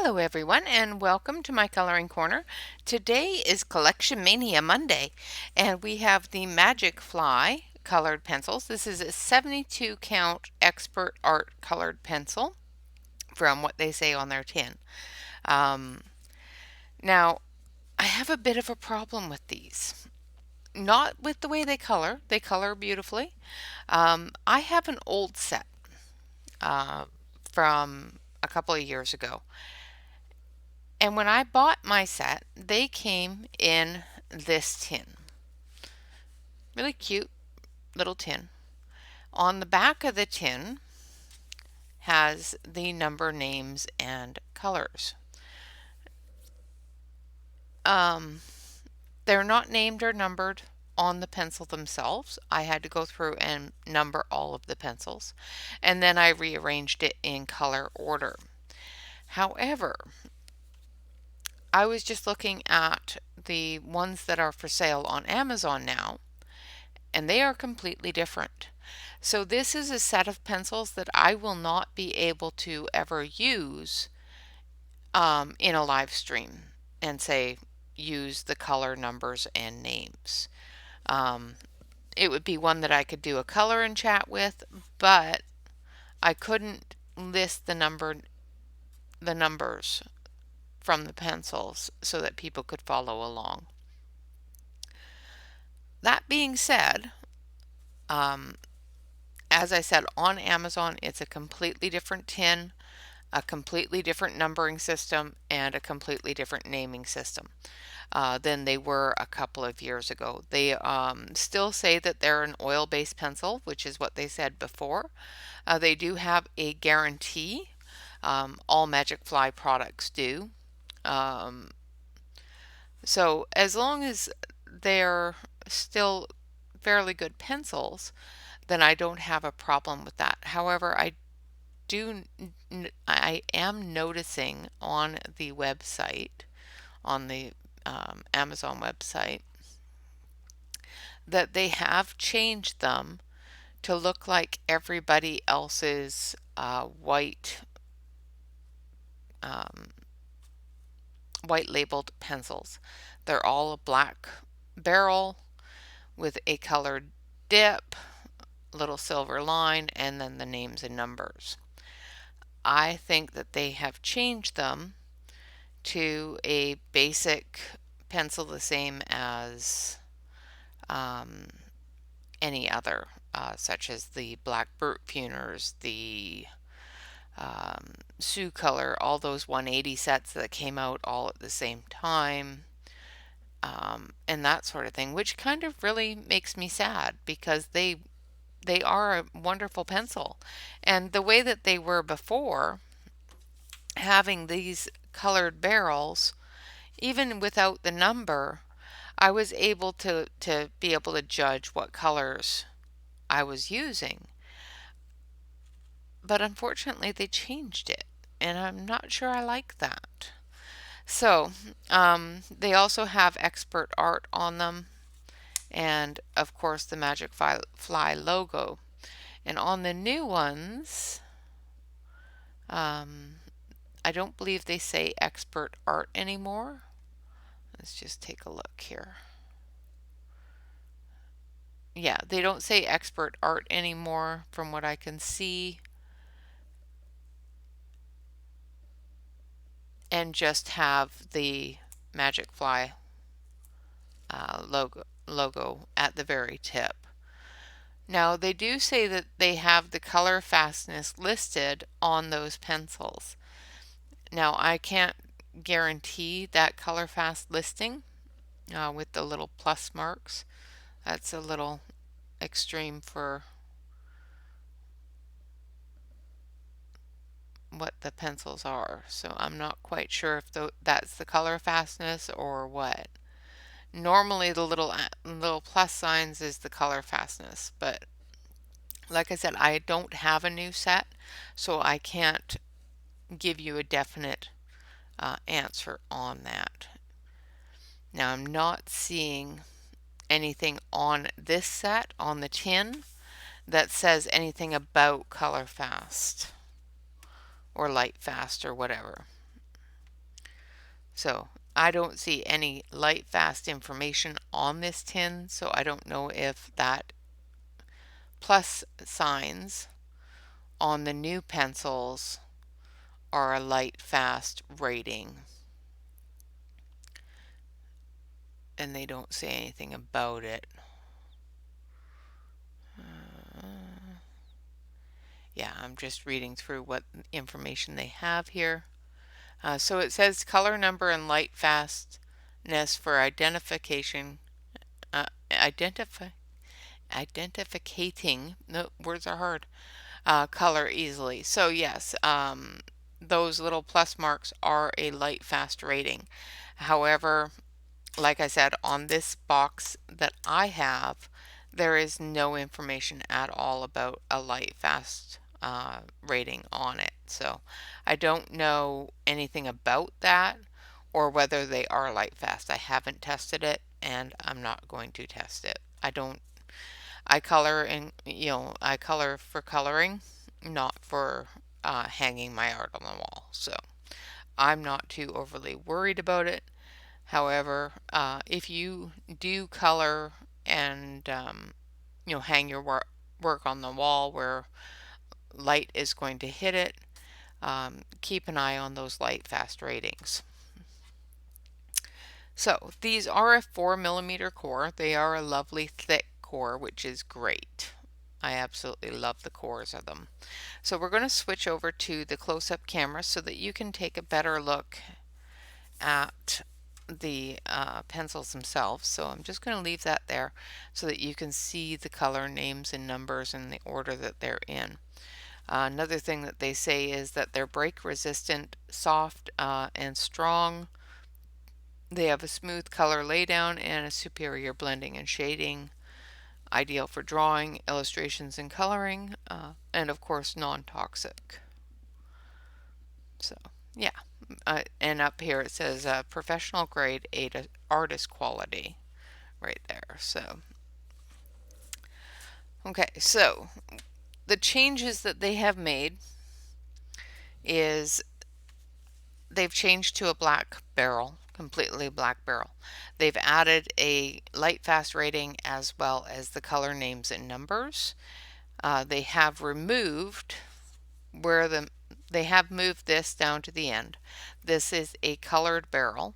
Hello everyone and welcome to my coloring corner. Today is Collection Mania Monday and we have the Magicfly colored pencils. This is a 72 count expert art colored pencil from what they say on their tin. Um, Now I have a bit of a problem with these. Not with the way they color beautifully. I have an old set uh, from a couple of years ago. And when I bought my set, they came in this tin. Really cute little tin. On the back of the tin has the number names and colors. Um, they're not named or numbered on the pencil themselves. I had to go through and number all of the pencils, and then I rearranged it in color order. However, I was just looking at the ones that are for sale on Amazon now, and they are completely different. So this is a set of pencils that I will not be able to ever use in a live stream and say use the color numbers and names. Um, it would be one that I could do a color and chat with, but I couldn't list the numbers from the pencils so that people could follow along. That being said, um, as I said, on Amazon, it's a completely different tin, a completely different numbering system, and a completely different naming system than they were a couple of years ago. They still say that they're an oil-based pencil, which is what they said before. They do have a guarantee. All Magicfly products do. Um, so as long as they're still fairly good pencils, then I don't have a problem with that. However, I am noticing on the website, on the Amazon website, that they have changed them to look like everybody else's um, white labeled pencils. They're all a black barrel with a colored dip, little silver line, and then the names and numbers. I think that they have changed them to a basic pencil the same as any other, such as the Black Brute Puners, the Sioux Color, all those 180 sets that came out all at the same time, and that sort of thing, which kind of really makes me sad because they are a wonderful pencil. And the way that they were before, having these colored barrels, even without the number, I was able to be able to judge what colors I was using. But unfortunately, they changed it, and I'm not sure I like that. So, they also have expert art on them, and of course, the Magicfly logo. And on the new ones, I don't believe they say expert art anymore. Let's just take a look here. Yeah, they don't say expert art anymore from what I can see, and just have the Magicfly logo at the very tip. Now, they do say that they have the color fastness listed on those pencils. Now, I can't guarantee that color fast listing with the little plus marks. That's a little extreme for what the pencils are. So I'm not quite sure if that's the color fastness or what. Normally the little plus signs is the color fastness, but like I said, I don't have a new set, so I can't give you a definite answer on that. Now I'm not seeing anything on this set, on the tin, that says anything about color fast or light fast or whatever. So I don't see any light fast information on this tin, so I don't know if that plus signs on the new pencils are a light fast rating. And they don't say anything about it. Yeah, I'm just reading through what information they have here. So it says color number and light fastness for identification, identificating, no, words are hard, color easily. So yes, those little plus marks are a light fast rating. However, like I said, on this box that I have, there is no information at all about a light fast rating on it. So I don't know anything about that or whether they are light fast. I haven't tested it and I'm not going to test it. I color and I color for coloring, not for hanging my art on the wall. So I'm not too overly worried about it. However, if you do color and hang your work on the wall where light is going to hit it, keep an eye on those light fast ratings. So these are a 4mm core. They are a lovely thick core, which is great. I absolutely love the cores of them. So we're going to switch over to the close-up camera so that you can take a better look at the pencils themselves. So I'm just going to leave that there so that you can see the color names and numbers in the order that they're in. Another thing that they say is that they're break resistant, soft, and strong. They have a smooth color laydown and a superior blending and shading, ideal for drawing, illustrations, and coloring, and of course non-toxic. So yeah, and up here it says professional grade artist quality right there. So okay, so the changes that they have made is they've changed to a black barrel, completely black barrel. They've added a light fast rating as well as the color names and numbers. They have removed they have moved this down to the end. This is a colored barrel,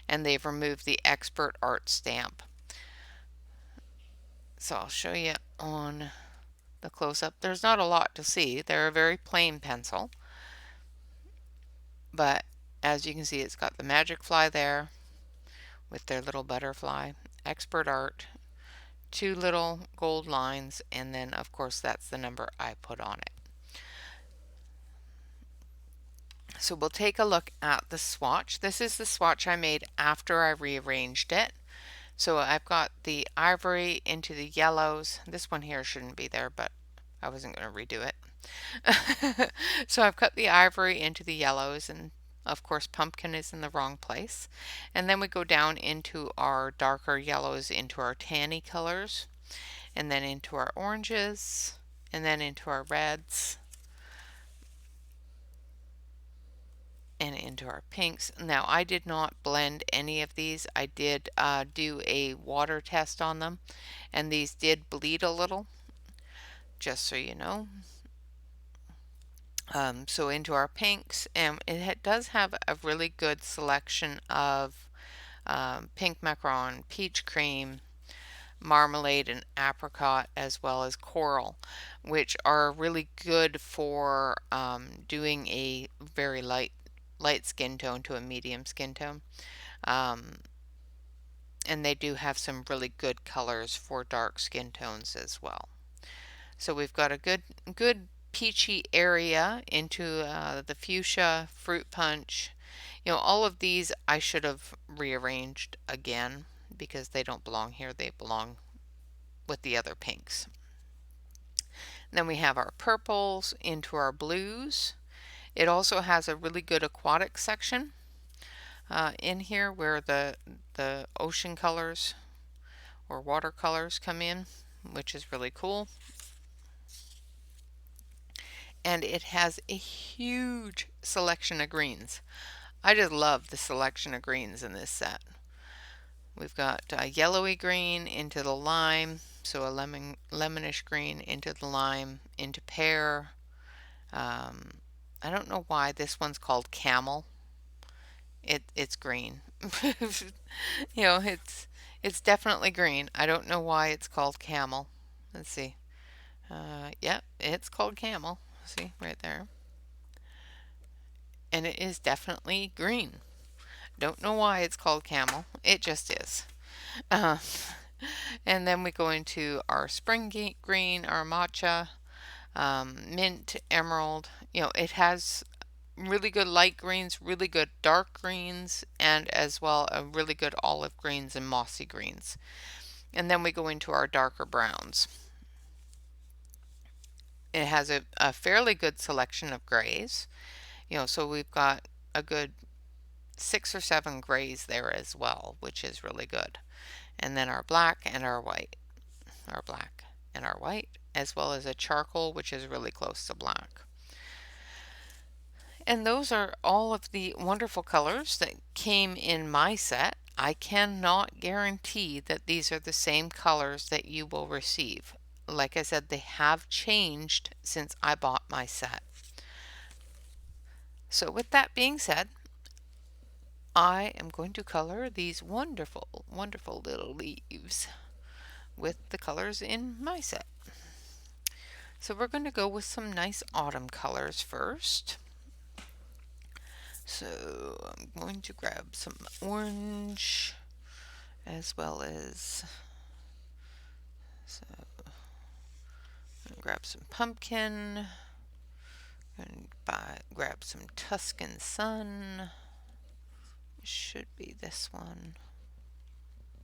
and they've removed the expert art stamp. So I'll show you on the close-up. There's not a lot to see. They're a very plain pencil, but as you can see, it's got the Magicfly there with their little butterfly, expert art, two little gold lines, and then of course that's the number I put on it. So we'll take a look at the swatch. This is the swatch I made after I rearranged it. So I've got the ivory into the yellows. This one here shouldn't be there, but I wasn't going to redo it. So I've cut the ivory into the yellows, and of course pumpkin is in the wrong place. And then we go down into our darker yellows, into our tanny colors, and then into our oranges, and then into our reds, and into our pinks. Now I did not blend any of these. I did do a water test on them, and these did bleed a little, just so you know. So into our pinks, and it does have a really good selection of pink macaron, peach cream, marmalade, and apricot, as well as coral, which are really good for doing a very light skin tone to a medium skin tone. And they do have some really good colors for dark skin tones as well. So we've got a good peachy area into the fuchsia, fruit punch. All of these I should have rearranged again because they don't belong here. They belong with the other pinks. And then we have our purples into our blues. It also has a really good aquatic section. in here where the ocean colors or watercolors come in, which is really cool. And it has a huge selection of greens. I just love the selection of greens in this set. We've got yellowy green into the lime, so a lemonish green into the lime, into pear. I don't know why this one's called camel. It's green. You know, it's definitely green. I don't know why it's called camel. Let's see. Yep, it's called camel. See right there. And it is definitely green. Don't know why it's called camel. It just is. Uh, and then we go into our spring green, our matcha, mint, emerald. You know, it has really good light greens, really good dark greens, and as well a really good olive greens and mossy greens. And then we go into our darker browns. It has a fairly good selection of grays. You know, so we've got a good 6 or 7 grays there as well, which is really good. And then our black and our white, our black and our white, as well as a charcoal, which is really close to black. And those are all of the wonderful colors that came in my set. I cannot guarantee that these are the same colors that you will receive. Like I said, they have changed since I bought my set. So with that being said, I am going to color these wonderful, wonderful little leaves with the colors in my set. So we're going to go with some nice autumn colors first. So I'm going to grab some orange as well as, so grab some pumpkin and grab some Tuscan sun. Should be this one.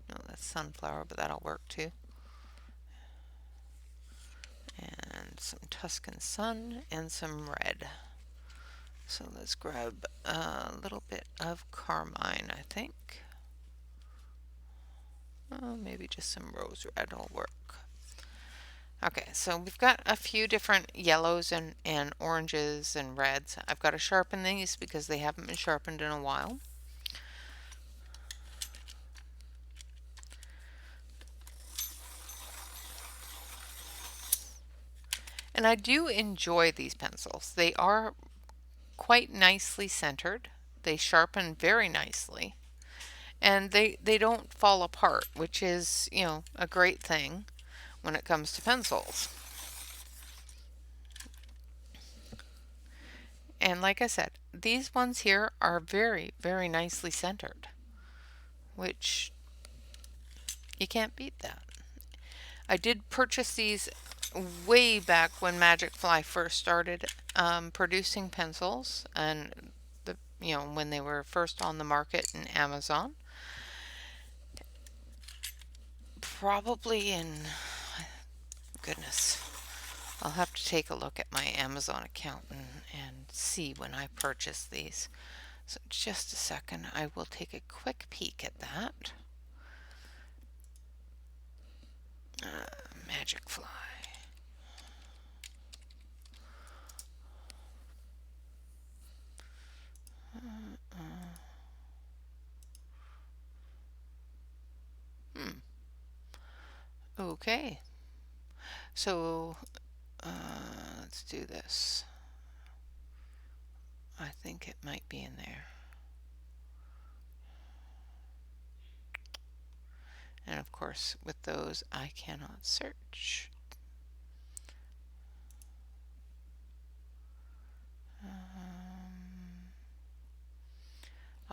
No, that's sunflower, but that'll work too. And some Tuscan sun and some red. So let's grab a little bit of carmine, I think. Oh, maybe just some rose red will work. Okay, so we've got a few different yellows and oranges and reds. I've got to sharpen these because they haven't been sharpened in a while. And I do enjoy these pencils. They are quite nicely centered. They sharpen very nicely. And they don't fall apart, which is, you know, a great thing when it comes to pencils. And like I said, these ones here are very, very nicely centered, which you can't beat that. I did purchase these way back when Magicfly first started producing pencils, and you know, when they were first on the market in Amazon. Probably in, goodness, I'll have to take a look at my Amazon account and see when I purchased these. So just a second, I will take a quick peek at that. Magicfly. Okay, so let's do this. I think it might be in there. And of course, with those, I cannot search.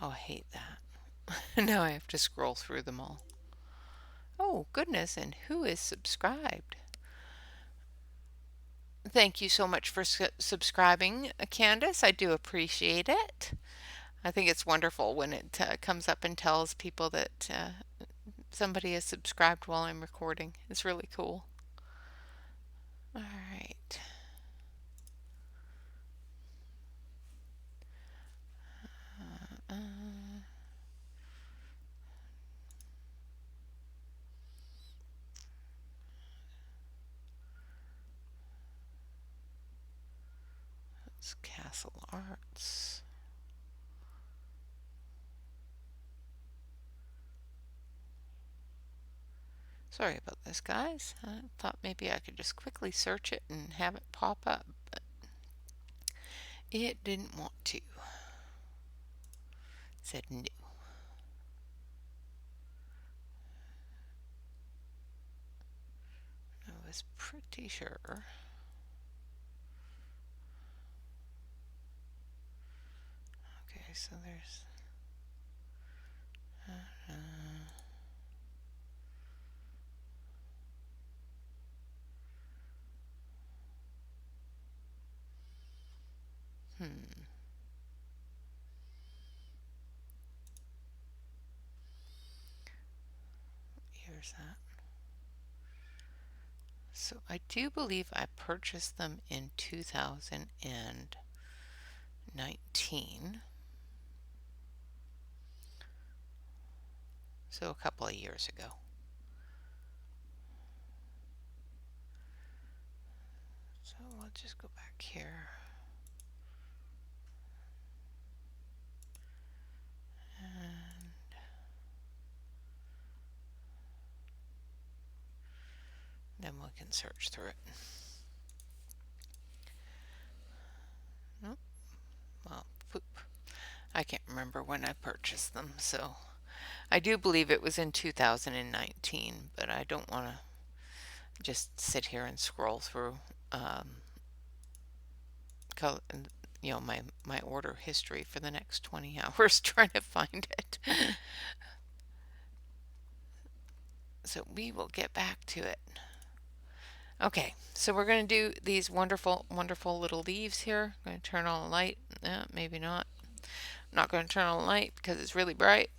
Oh, I hate that. Now I have to scroll through them all. Oh, goodness, and who is subscribed? Thank you so much for subscribing, Candace. I do appreciate it. I think it's wonderful when it comes up and tells people that somebody is subscribed while I'm recording. It's really cool. All right. It's Castle Arts. Sorry about this, guys. I thought maybe I could just quickly search it and have it pop up, but it didn't want to. It said no. I was pretty sure. Okay, so there's here's that. So I do believe I purchased them in 2019. So a couple of years ago. So we'll just go back here. And then we can search through it. Nope. Well, poop. I can't remember when I purchased them, so I do believe it was in 2019, but I don't want to just sit here and scroll through my order history for the next 20 hours trying to find it. So we will get back to it. Okay, so we're going to do these wonderful, wonderful little leaves here. I'm going to turn on the light. Maybe not. I'm not going to turn on the light because it's really bright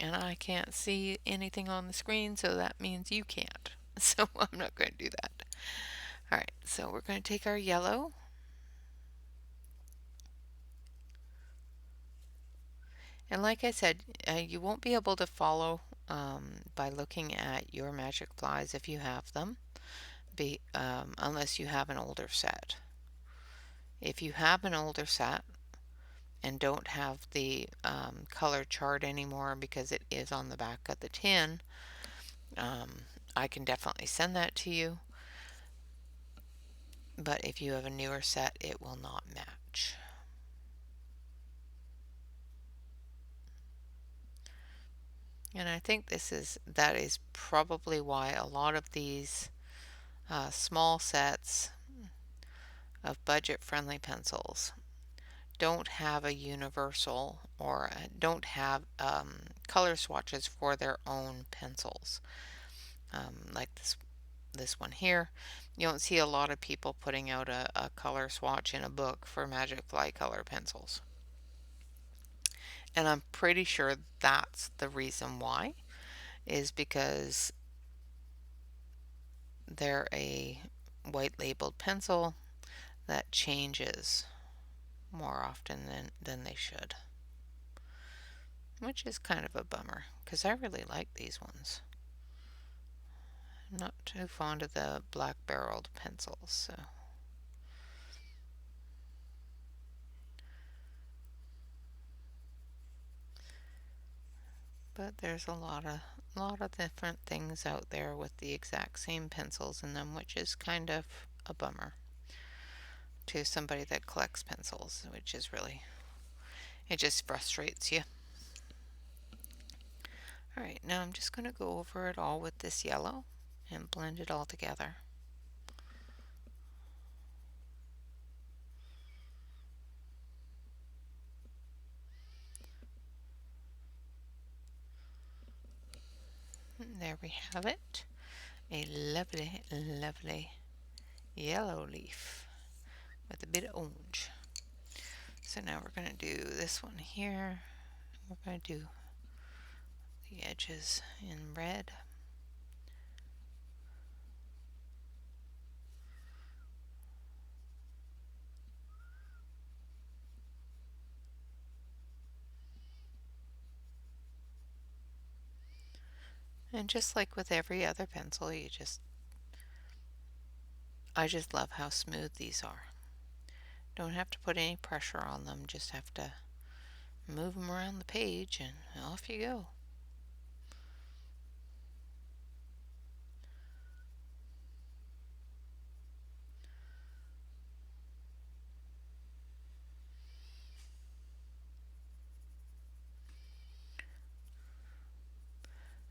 and I can't see anything on the screen, so that means you can't. So I'm not going to do that. All right, so we're going to take our yellow. And like I said, you won't be able to follow by looking at your Magicflies if you have them, unless you have an older set. If you have an older set and don't have the color chart anymore because it is on the back of the tin, I can definitely send that to you. But if you have a newer set, it will not match. And I think that is probably why a lot of these small sets of budget-friendly pencils don't have a universal or don't have color swatches for their own pencils. Like this one here, you don't see a lot of people putting out a color swatch in a book for Magicfly color pencils. And I'm pretty sure that's the reason why, is because they're a white labeled pencil that changes more often than they should. Which is kind of a bummer, because I really like these ones. I'm not too fond of the black barreled pencils, so. But there's a lot of different things out there with the exact same pencils in them, which is kind of a bummer to somebody that collects pencils, which is really, it just frustrates you. Alright, now I'm just going to go over it all with this yellow and blend it all together. And there we have it. A lovely, lovely yellow leaf with a bit of orange. So now we're going to do this one here. We're going to do the edges in red. And just like with every other pencil, I just love how smooth these are. Don't have to put any pressure on them, just have to move them around the page and off you go.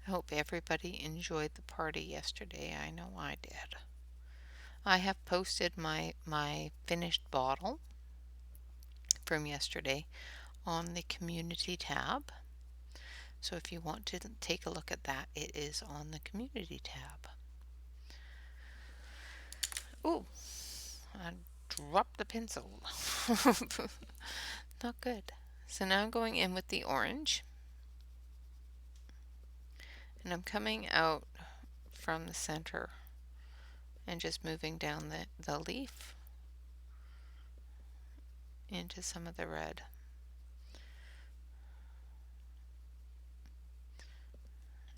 I hope everybody enjoyed the party yesterday. I know I did. I have posted my finished bottle from yesterday on the community tab. So if you want to take a look at that, it is on the community tab. Oh, I dropped the pencil. Not good. So now I'm going in with the orange. And I'm coming out from the center and just moving down the leaf into some of the red.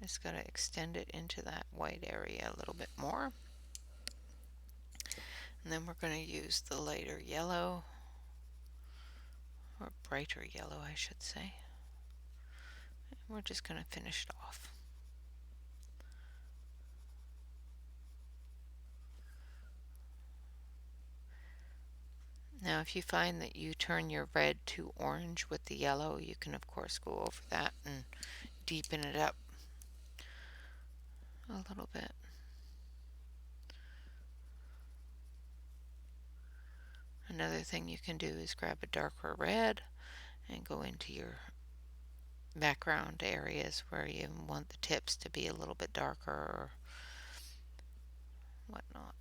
Just got to extend it into that white area a little bit more. And then we're going to use the lighter yellow, or brighter yellow I should say. And we're just going to finish it off. Now if you find that you turn your red to orange with the yellow, you can of course go over that and deepen it up a little bit. Another thing you can do is grab a darker red and go into your background areas where you want the tips to be a little bit darker or whatnot.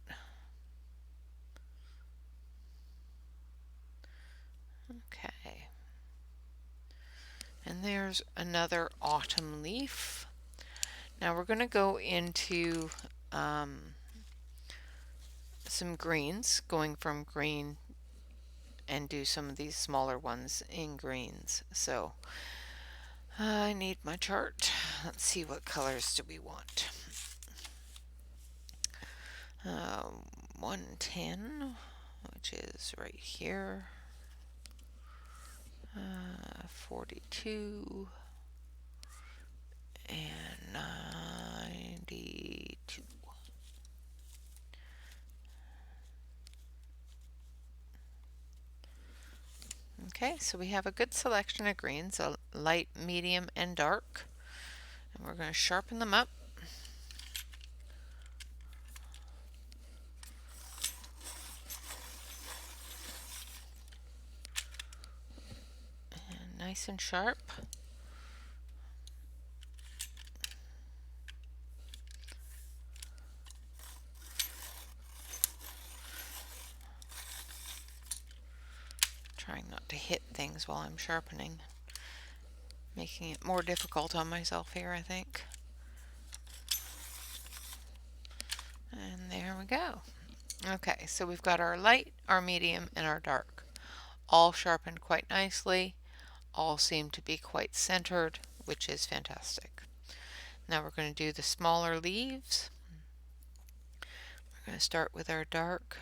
Okay. And there's another autumn leaf. Now we're going to go into some greens, going from green and do some of these smaller ones in greens. So I need my chart. Let's see, what colors do we want? 110, which is right here. 42 and 92. Okay, so we have a good selection of greens, a light, medium, and dark. And we're going to sharpen them up. And nice and sharp. Trying not to hit things while I'm sharpening. Making it more difficult on myself here, I think. And there we go. Okay, so we've got our light, our medium, and our dark. All sharpened quite nicely. All seem to be quite centered, which is fantastic. Now we're going to do the smaller leaves. We're going to start with our dark.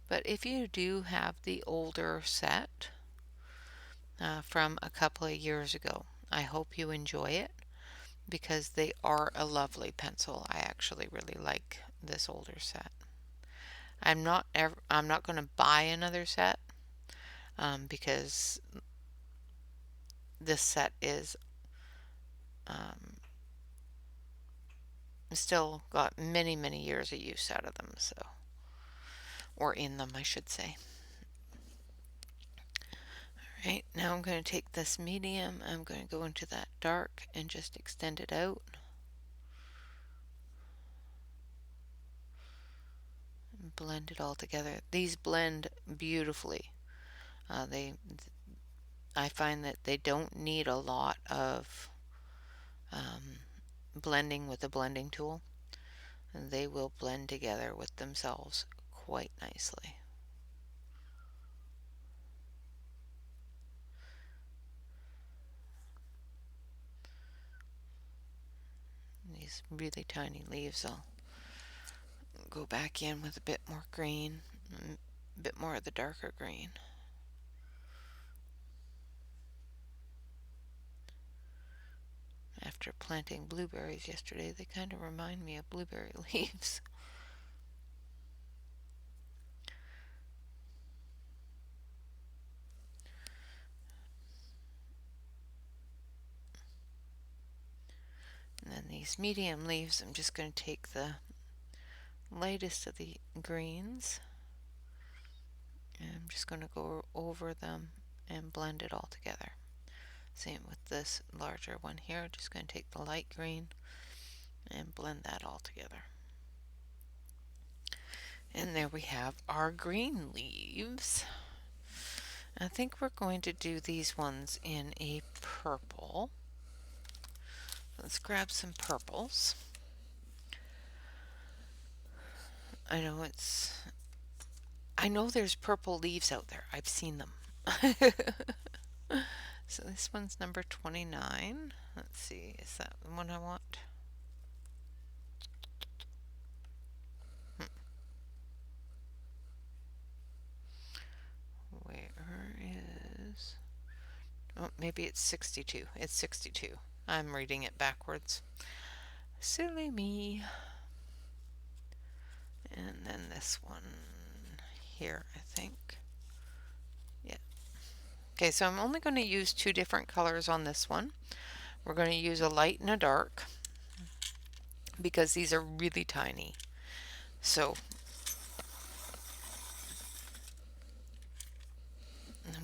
But if you do have the older set from a couple of years ago, I hope you enjoy it because they are a lovely pencil. I actually really like this older set. I'm not going to buy another set because this set is still got many years of use out of them, so, or in them I should say. Alright, now I'm going to take this medium, I'm going to go into that dark and just extend it out. And blend it all together. These blend beautifully. I find that they don't need a lot of blending with the blending tool. And they will blend together with themselves quite nicely. These really tiny leaves, I'll go back in with a bit more green, a bit more of the darker green. After planting blueberries yesterday, they kind of remind me of blueberry leaves. And then these medium leaves, I'm just going to take the lightest of the greens, and I'm just going to go over them and blend it all together. Same with this larger one here, just going to take the light green and blend that all together. And there we have our green leaves. I think we're going to do these ones in a purple. Let's grab some purples. I know there's purple leaves out there. I've seen them. So this one's number 29. Let's see, is that the one I want? Where is... Oh, maybe it's 62. It's 62. I'm reading it backwards. Silly me. And then this one here, I think. Yeah. Okay, so I'm only going to use two different colors on this one. We're going to use a light and a dark because these are really tiny. So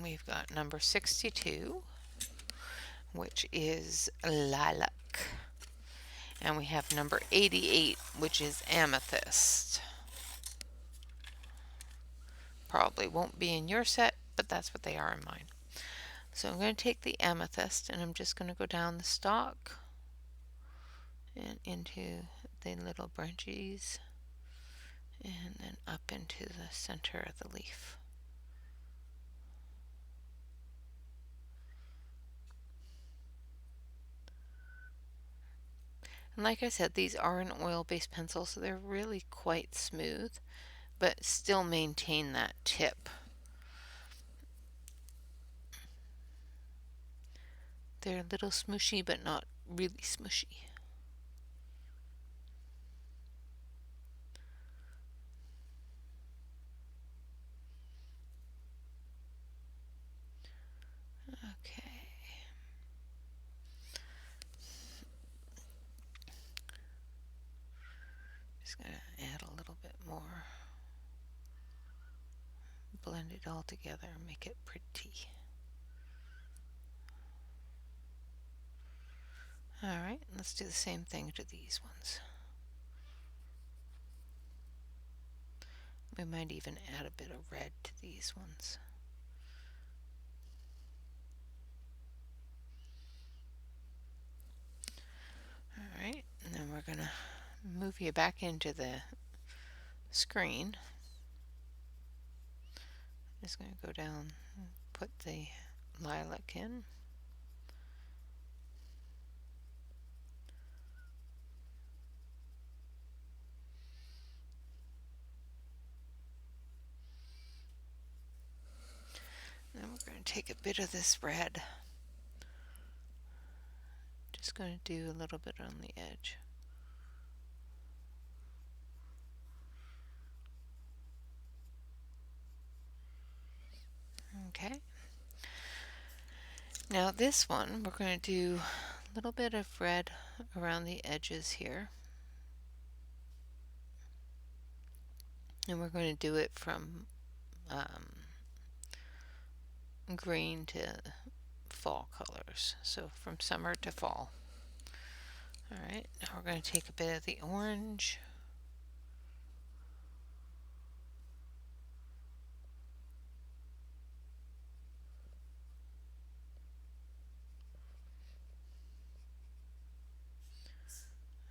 we've got number 62, which is lilac. And we have number 88, which is amethyst. Probably won't be in your set, but that's what they are in mine. So I'm going to take the amethyst and I'm just going to go down the stalk and into the little branches and then up into the center of the leaf. And like I said, these are an oil-based pencil, so they're really quite smooth, but still maintain that tip. They're a little smooshy, but not really smooshy. Okay. Just going to add a little bit more. Blend it all together and make it pretty. Alright, let's do the same thing to these ones. We might even add a bit of red to these ones. Alright, and then we're going to move you back into the screen. Just going to go down and put the lilac in. Then we're going to take a bit of this red. Just going to do a little bit on the edge. Okay. Now this one, we're going to do a little bit of red around the edges here. And we're going to do it from green to fall colors. So from summer to fall. Alright, now we're going to take a bit of the orange.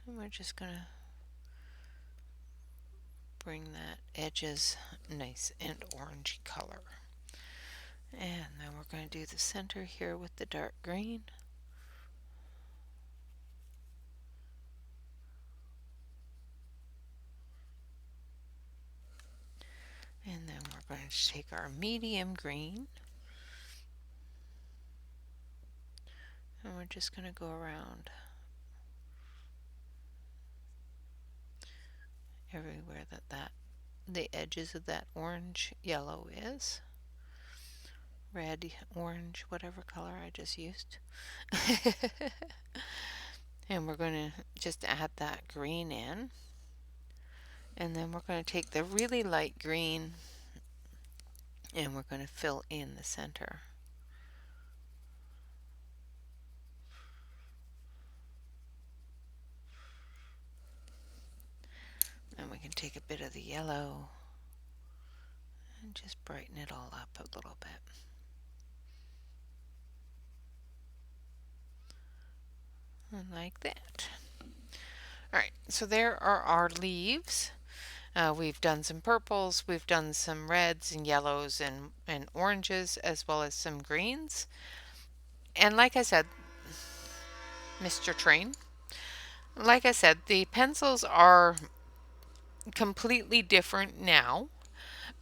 And we're just going to bring that edges nice and orangey color. And then we're going to do the center here with the dark green. And then we're going to take our medium green and we're just going to go around everywhere that the edges of that orange yellow is. Red, orange, whatever color I just used. And we're going to just add that green in. And then we're going to take the really light green and we're going to fill in the center. And we can take a bit of the yellow and just brighten it all up a little bit. And like that. Alright, so there are our leaves. We've done some purples, we've done some reds and yellows and oranges, as well as some greens. And like I said, Mr. Train, like I said, the pencils are completely different now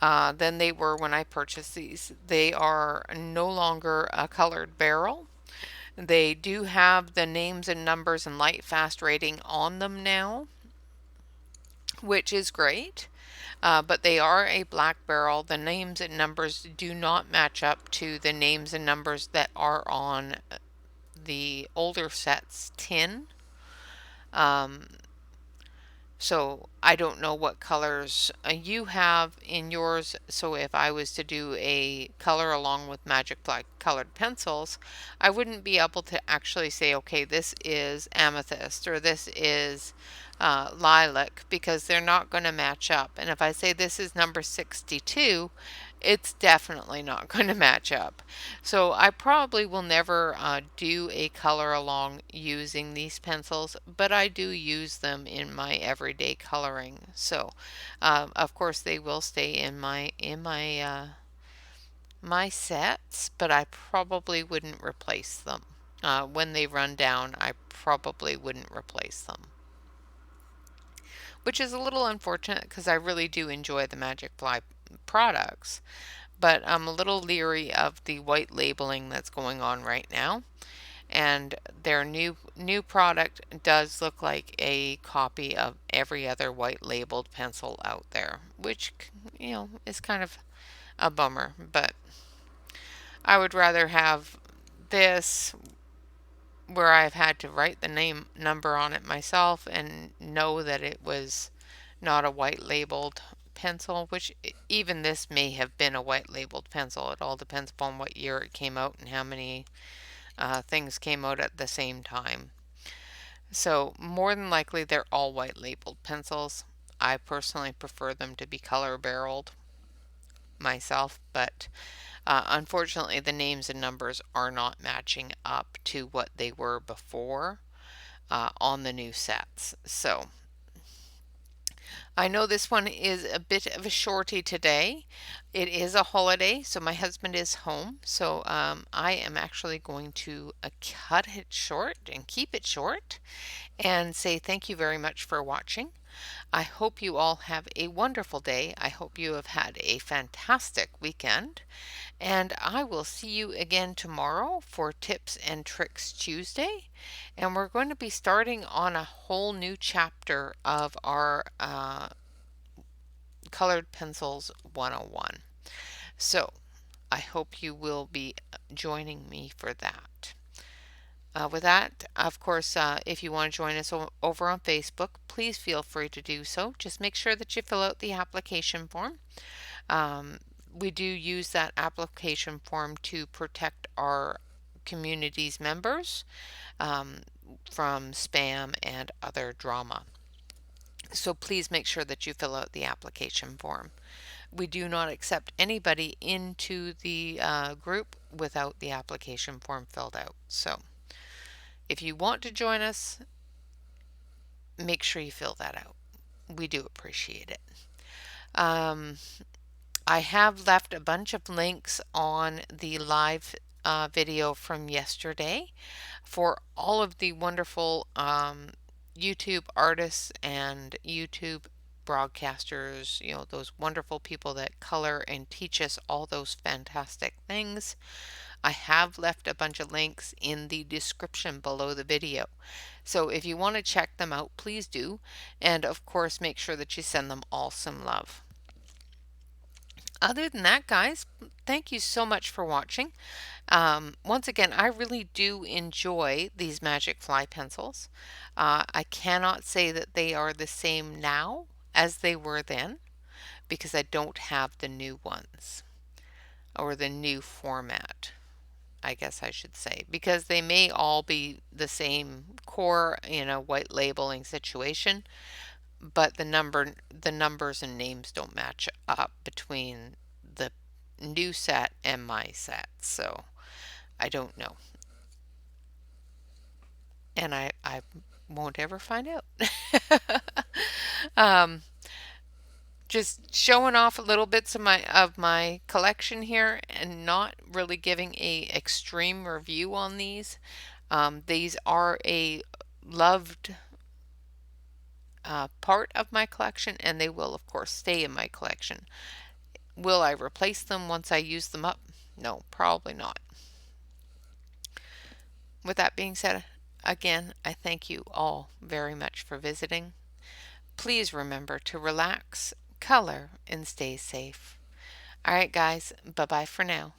than they were when I purchased these. They are no longer a colored barrel. They do have the names and numbers and light fast rating on them now, which is great. But they are a black barrel. The names and numbers do not match up to the names and numbers that are on the older sets tin. So I don't know what colors you have in yours. So if I was to do a color along with Magicfly colored pencils, I wouldn't be able to actually say, okay, this is amethyst or this is lilac, because they're not going to match up. And if I say this is number 62, it's definitely not going to match up. So I probably will never do a color along using these pencils, but I do use them in my everyday coloring. So of course they will stay in my sets, but I probably wouldn't replace them. When they run down, I probably wouldn't replace them, which is a little unfortunate because I really do enjoy the Magicfly products. But I'm a little leery of the white labeling that's going on right now. And their new product does look like a copy of every other white labeled pencil out there, which, is kind of a bummer. But I would rather have this where I've had to write the name number on it myself and know that it was not a white labeled pencil, which even this may have been a white labeled pencil. It all depends upon what year it came out and how many things came out at the same time. So more than likely they're all white labeled pencils. I personally prefer them to be color barreled myself, but unfortunately the names and numbers are not matching up to what they were before on the new sets. So I know this one is a bit of a shorty today. It is a holiday, so my husband is home. So I am actually going to cut it short and keep it short and say thank you very much for watching. I hope you all have a wonderful day. I hope you have had a fantastic weekend. And I will see you again tomorrow for Tips and Tricks Tuesday. And we're going to be starting on a whole new chapter of our Colored Pencils 101. So I hope you will be joining me for that. With that, of course, if you want to join us over on Facebook, please feel free to do so. Just make sure that you fill out the application form. We do use that application form to protect our community's members from spam and other drama. So please make sure that you fill out the application form. We do not accept anybody into the group without the application form filled out. So if you want to join us, make sure you fill that out. We do appreciate it. Um, I have left a bunch of links on the live video from yesterday for all of the wonderful YouTube artists and YouTube broadcasters, those wonderful people that color and teach us all those fantastic things. I have left a bunch of links in the description below the video. So if you want to check them out, please do. And of course, make sure that you send them all some love. Other than that, guys, thank you so much for watching. Once again, I really do enjoy these Magicfly pencils. I cannot say that they are the same now as they were then because I don't have the new ones or the new format, I guess I should say, because they may all be the same core, white labeling situation, but the numbers and names don't match up between the new set and my set, so I don't know. And I won't ever find out. um, just showing off a little bits of my collection here and not really giving a extreme review on these. These are a loved part of my collection, and they will of course stay in my collection. Will I replace them once I use them up? No, probably not. With that being said, again, I thank you all very much for visiting. Please remember to relax, color, and stay safe. All right, guys, bye-bye for now.